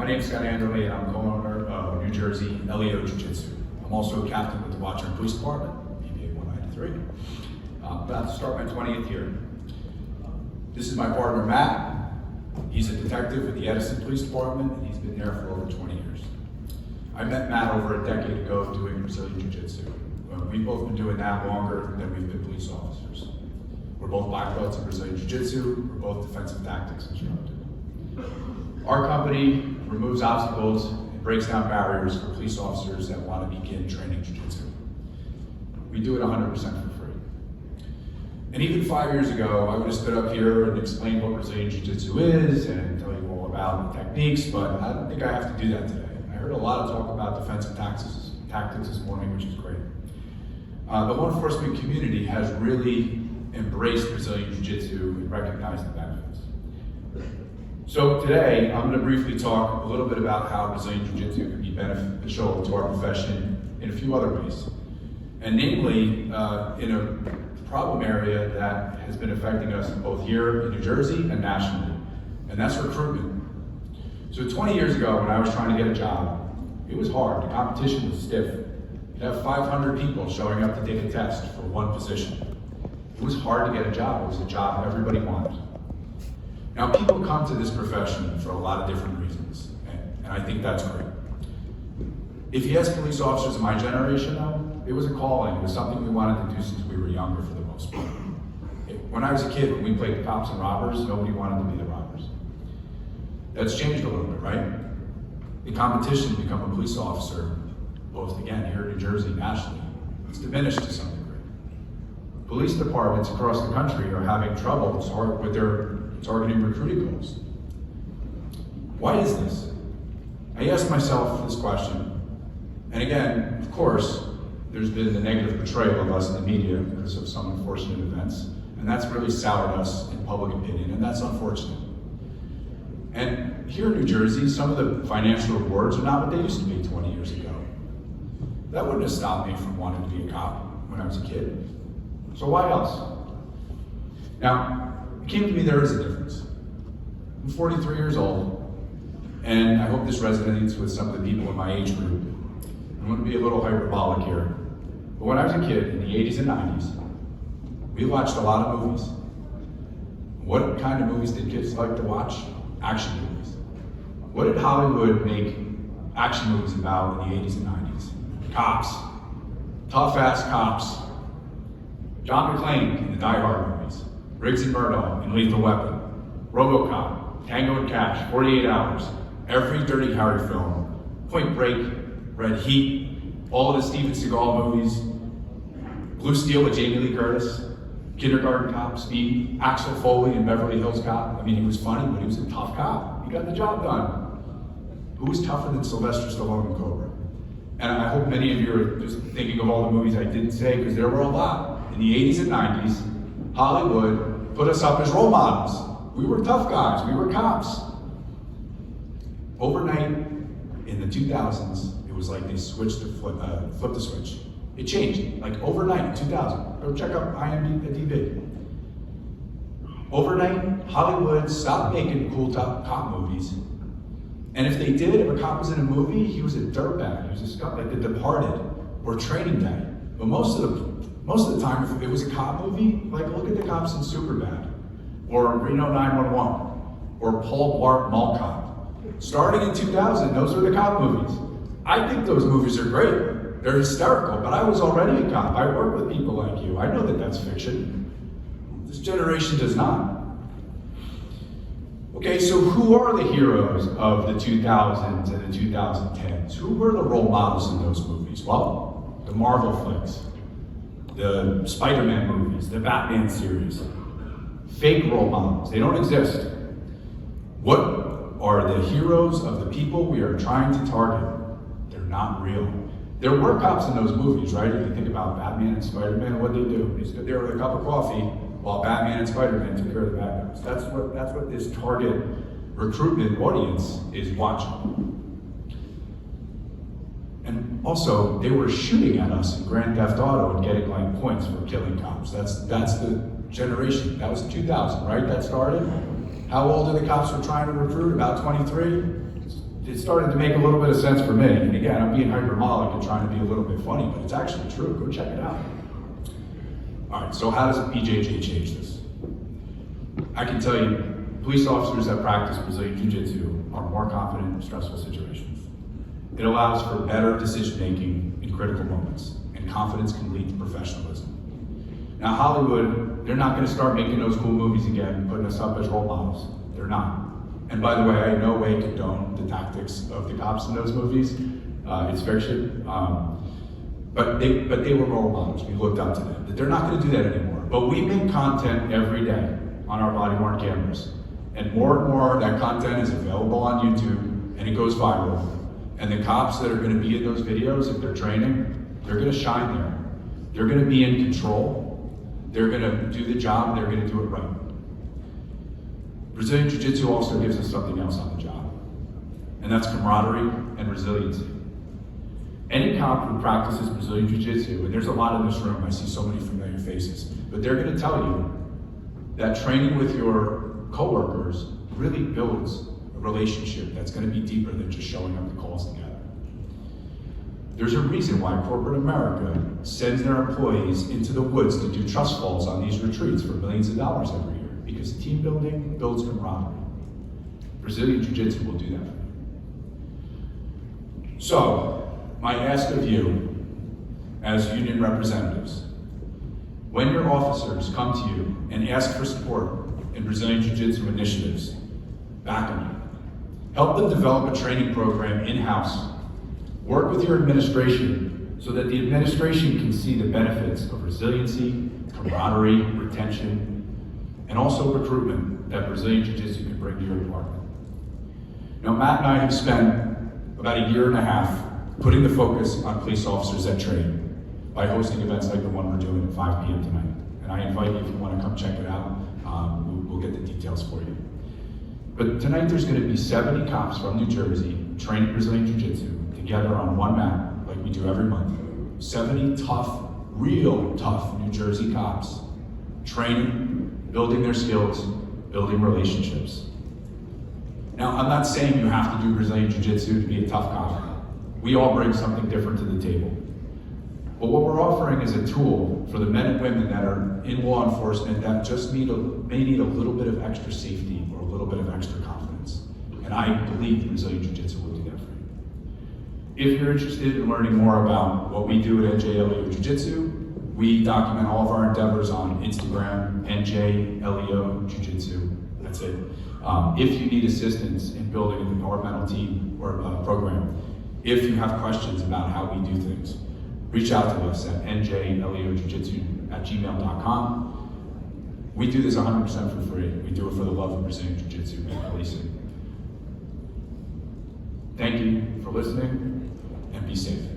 My name is Scott Anderley, and I'm co-owner of New Jersey LEO Jiu-Jitsu. I'm also a captain with the Watcher Police Department, PBA 193. I'm about to start my 20th year. This is my partner, Matt. He's a detective with the Edison Police Department, and he's been there for over 20 years. I met Matt over a decade ago doing Brazilian Jiu-Jitsu. We've both been doing that longer than we've been police officers. We're both black belts in Brazilian Jiu-Jitsu. We're both defensive tactics instructors. Our company removes obstacles and breaks down barriers for police officers that want to begin training Jiu-Jitsu. We do it 100% for free. And even 5 years ago, I would have stood up here and explained what Brazilian Jiu-Jitsu is and tell you all about the techniques, but I don't think I have to do that today. I heard a lot of talk about defensive tactics this morning, which is great. The law enforcement community has really embraced Brazilian Jiu-Jitsu and recognized the benefits. So today, I'm going to briefly talk a little bit about how Brazilian Jiu-Jitsu can be beneficial to our profession in a few other ways. And namely, in a problem area that has been affecting us both here in New Jersey and nationally, and that's recruitment. So 20 years ago, when I was trying to get a job, it was hard. The competition was stiff. You'd have 500 people showing up to take a test for one position. It was hard to get a job. It was a job everybody wanted. Now, people come to this profession for a lot of different reasons, and I think that's great. If you ask police officers of my generation, though, it was a calling. It was something we wanted to do since we were younger for the most part. When I was a kid, when we played cops and robbers, nobody wanted to be the robbers. That's changed a little bit, right? The competition to become a police officer, both again here in New Jersey, nationally, it's diminished to some degree. Police departments across the country are having trouble with their targeting recruiting goals. Why is this? I asked myself this question, and again, of course, there's been the negative portrayal of us in the media because of some unfortunate events, and that's really soured us in public opinion, and that's unfortunate. And here in New Jersey, some of the financial rewards are not what they used to be 20 years ago. That wouldn't have stopped me from wanting to be a cop when I was a kid. So why else? Now, it came to me there is a difference. I'm 43 years old, and I hope this resonates with some of the people in my age group. I'm going to be a little hyperbolic here. But when I was a kid in the 80s and 90s, we watched a lot of movies. What kind of movies did kids like to watch? Action movies. What did Hollywood make action movies about in the 80s and 90s? Cops. Tough-ass cops. John McClane in the Die Hard movies. Riggs and Murdoch in Lethal Weapon. RoboCop. Tango and Cash. 48 Hours. Every Dirty Harry film. Point Break. Red Heat. All of the Steven Seagal movies. Blue Steel with Jamie Lee Curtis. Kindergarten Cop, Speed, Axel Foley in Beverly Hills Cop. I mean, he was funny, but he was a tough cop. He got the job done. Who was tougher than Sylvester Stallone and Cobra? And I hope many of you are just thinking of all the movies I didn't say, because there were a lot. In the 80s and 90s, Hollywood put us up as role models. We were tough guys, we were cops. Overnight, in the 2000s, it was like they switched to flip the switch. It changed, like overnight in 2000. Go check out IMDb. Overnight, Hollywood stopped making cool cop movies. And if they did, if a cop was in a movie, he was a dirtbag. He was a scumbag, like The Departed or Training Day. But most of the time, if it was a cop movie, like look at the cops in Superbad, or Reno 911, or Paul Blart Mall Cop. Starting in 2000, those were the cop movies. I think those movies are great. They're hysterical, but I was already a cop. I work with people like you. I know that that's fiction. This generation does not. Okay, so who are the heroes of the 2000s and the 2010s? Who were the role models in those movies? Well, the Marvel flicks, the Spider-Man movies, the Batman series. Fake role models, they don't exist. What are the heroes of the people we are trying to target? They're not real. There were cops in those movies, right? If you think about Batman and Spider-Man, what did they do? They stood there with a cup of coffee while Batman and Spider-Man took care of the bad guys. That's what this target recruitment audience is watching. And also, they were shooting at us in Grand Theft Auto and getting like points for killing cops. That's the generation. That was 2000, right? That started. How old are the cops we're trying to recruit? About 23? it started to make a little bit of sense for me. And again, I'm being hyperbolic and trying to be a little bit funny, but it's actually true. Go check it out. All right, so how does BJJ change this? I can tell you, police officers that practice Brazilian Jiu-Jitsu are more confident in stressful situations. It allows for better decision-making in critical moments, and confidence can lead to professionalism. Now, Hollywood, they're not gonna start making those cool movies again, putting us up as role models. They're not. And by the way, I in no way condone the tactics of the cops in those movies. It's fiction. But they were role models. We looked up to them. They're not gonna do that anymore. But we make content every day on our body-worn cameras. And more that content is available on YouTube, and it goes viral. And the cops that are gonna be in those videos, if they're training, they're gonna shine there. They're gonna be in control. They're gonna do the job, they're gonna do it right. Brazilian Jiu-Jitsu also gives us something else on the job, and that's camaraderie and resiliency. Any cop who practices Brazilian Jiu-Jitsu, and there's a lot in this room, I see so many familiar faces, but they're gonna tell you that training with your coworkers really builds a relationship that's gonna be deeper than just showing up to calls together. There's a reason why corporate America sends their employees into the woods to do trust falls on these retreats for millions of dollars every year, because team building builds camaraderie. Brazilian Jiu-Jitsu will do that for you. So, my ask of you, as union representatives, when your officers come to you and ask for support in Brazilian Jiu-Jitsu initiatives, back them. Help them develop a training program in-house. Work with your administration so that the administration can see the benefits of resiliency, camaraderie, retention, and also recruitment that Brazilian Jiu-Jitsu can bring to your department. Now, Matt and I have spent about a year and a half putting the focus on police officers that train by hosting events like the one we're doing at 5 p.m. tonight. And I invite you, if you want to come check it out, we'll get the details for you. But tonight there's going to be 70 cops from New Jersey training Brazilian Jiu-Jitsu together on one mat, like we do every month. 70 tough, real tough New Jersey cops training, building their skills, building relationships. Now, I'm not saying you have to do Brazilian Jiu-Jitsu to be a tough cop. We all bring something different to the table. But what we're offering is a tool for the men and women that are in law enforcement that just may need a little bit of extra safety or a little bit of extra confidence. And I believe Brazilian Jiu-Jitsu will do that for you. If you're interested in learning more about what we do at NJ Jiu-Jitsu, we document all of our endeavors on Instagram, NJ Jiu-Jitsu. That's it. If you need assistance in building a departmental team or program, if you have questions about how we do things, reach out to us at njleojujitsu@gmail.com. We do this 100% for free. We do it for the love of Brazilian Jiu-Jitsu and policing. Thank you for listening, and be safe.